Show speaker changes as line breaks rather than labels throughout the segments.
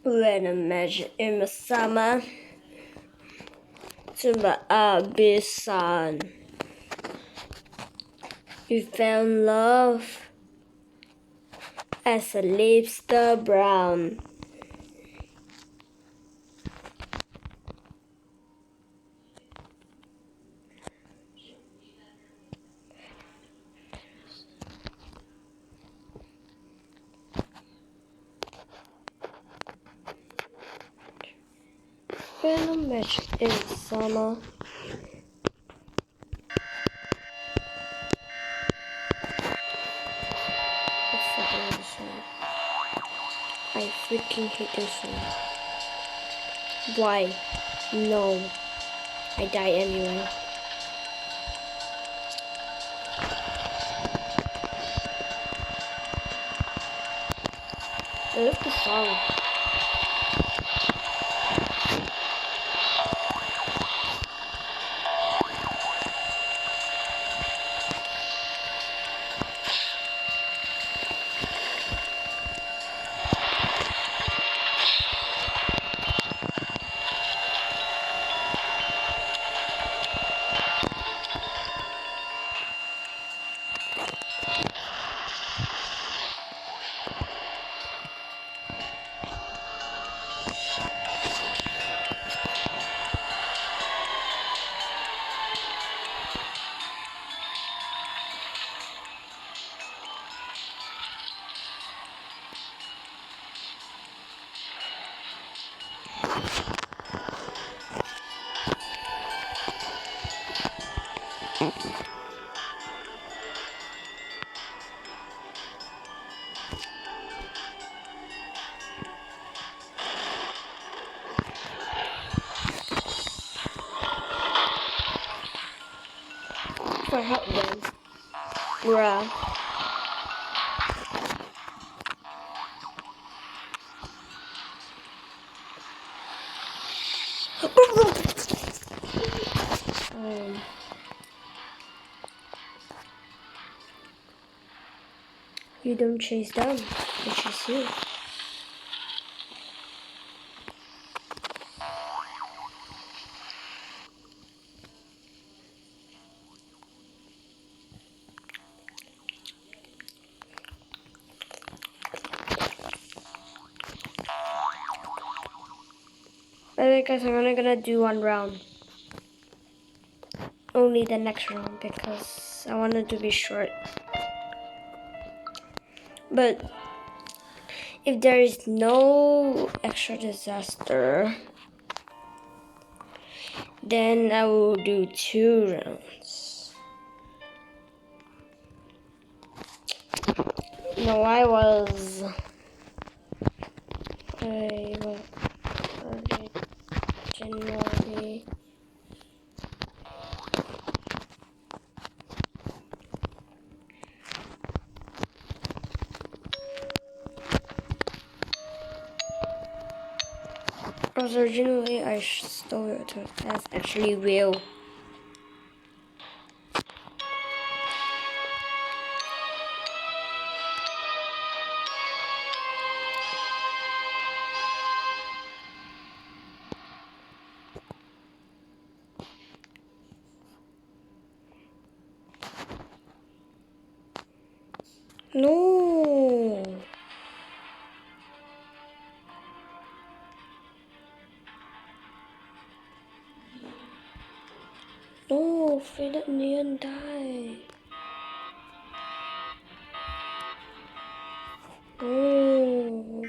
When I met in the summer to the abyss sun, we found love as the leaves turn brown. When I met in the summer, I freaking hate this song. Why? No. I die anyway. I love the song. For help them. Bruh. You don't chase them, they chase you. Alright guys, I'm only gonna do one round. Only the next round because I wanted to be short. But if there is no extra disaster, then I will do 2 rounds. No, I was January. Originally, I stole it. That's actually real. No. No, Philip Neon died. No.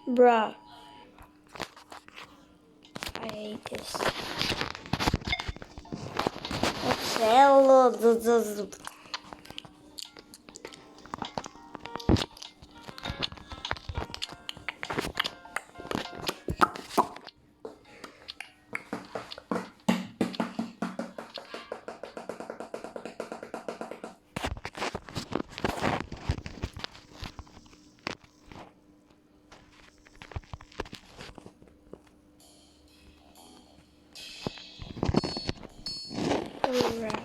Bruh. I hate this. crap.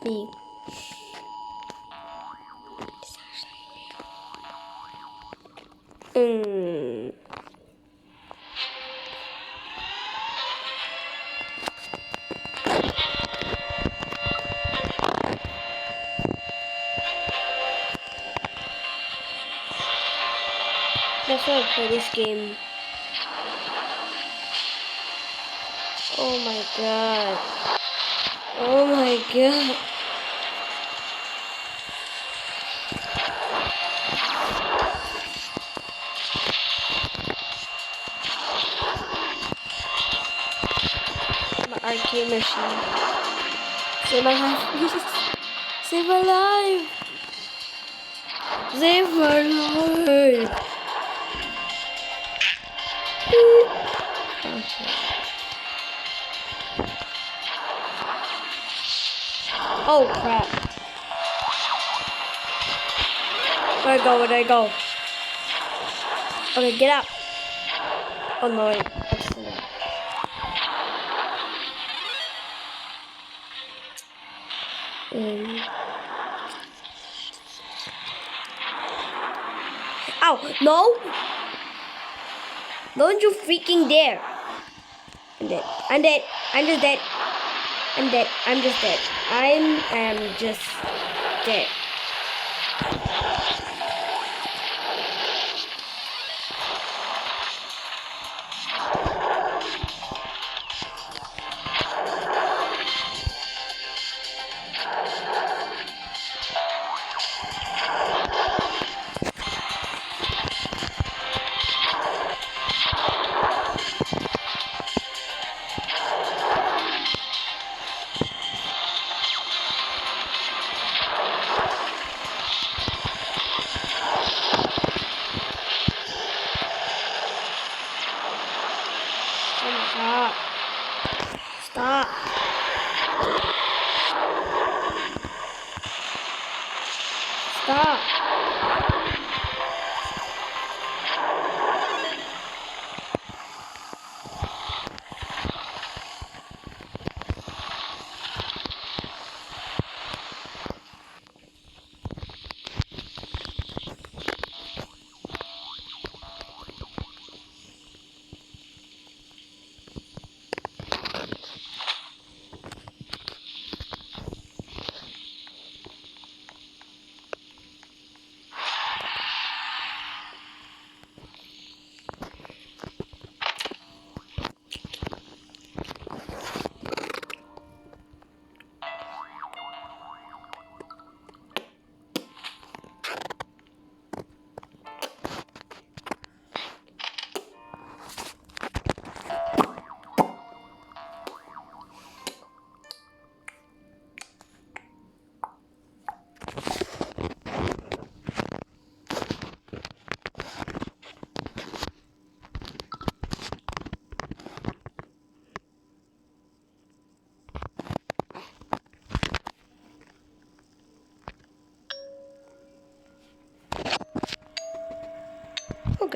Me. That's why I play this game. Oh my god. Oh my god. My arcade machine. Save my life, please. Save my life. Save my life. Okay. Oh crap. Where'd I go? Where'd I go? Okay, get up. Oh no, wait. That's the one. Ow! No! Don't you freaking dare! I'm dead. I'm dead. I'm just dead. I'm dead. I'm just dead. I am just dead.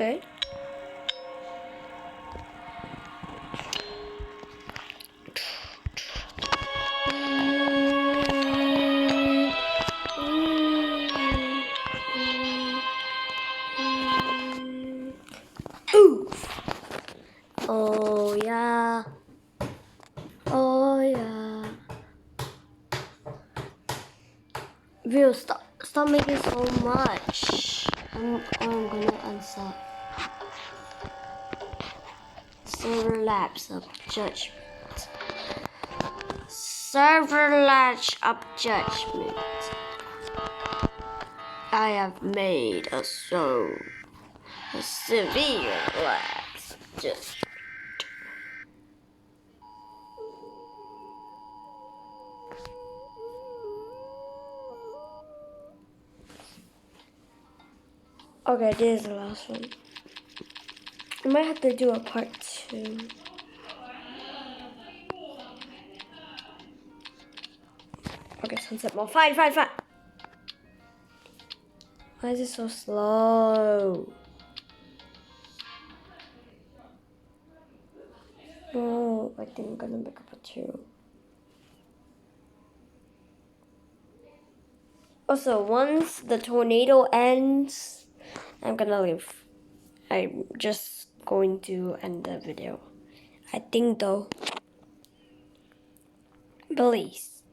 Okay. Ooh. Oh yeah. Oh yeah. Real, stop making so much. I'm gonna unsub. Server lapse of judgment. Server lapse of judgment. I have made a severe lapse of judgment. Okay, this is the last one. I might have to do a part 2. Okay, sunset mall. Fine. Why is it so slow? Oh, I think I'm gonna make up a 2. Also, once the tornado ends, I'm gonna leave. I'm just going to end the video. I think though. Please.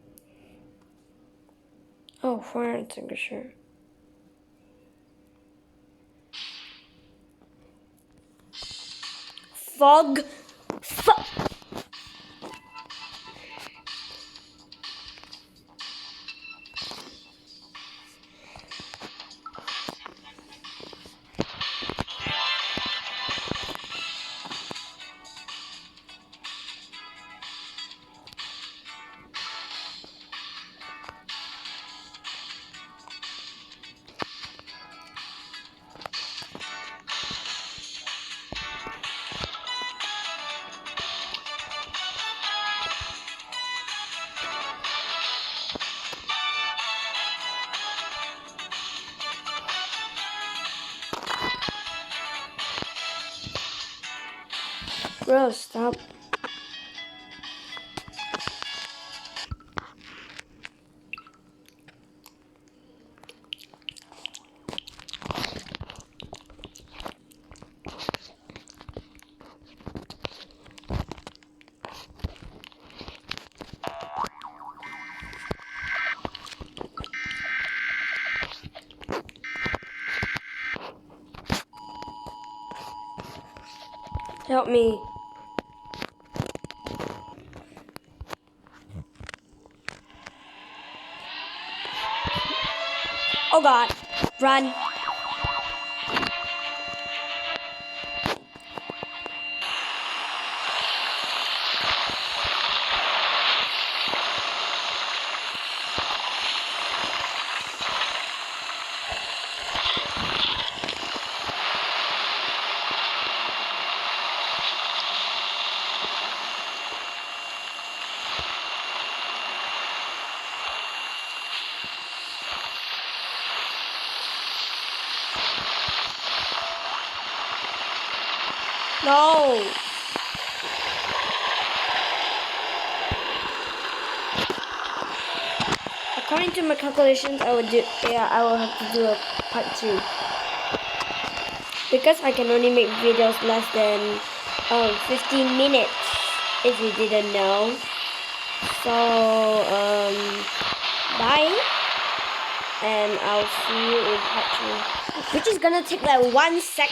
Oh, fire extinguisher. Fog. Bro, stop. Help me. Oh God, run. No. According to my calculations, I will have to do a part 2. Because I can only make videos less than 15 minutes, if you didn't know. So, bye. And I'll see you in part 2. Which is gonna take like 1 second.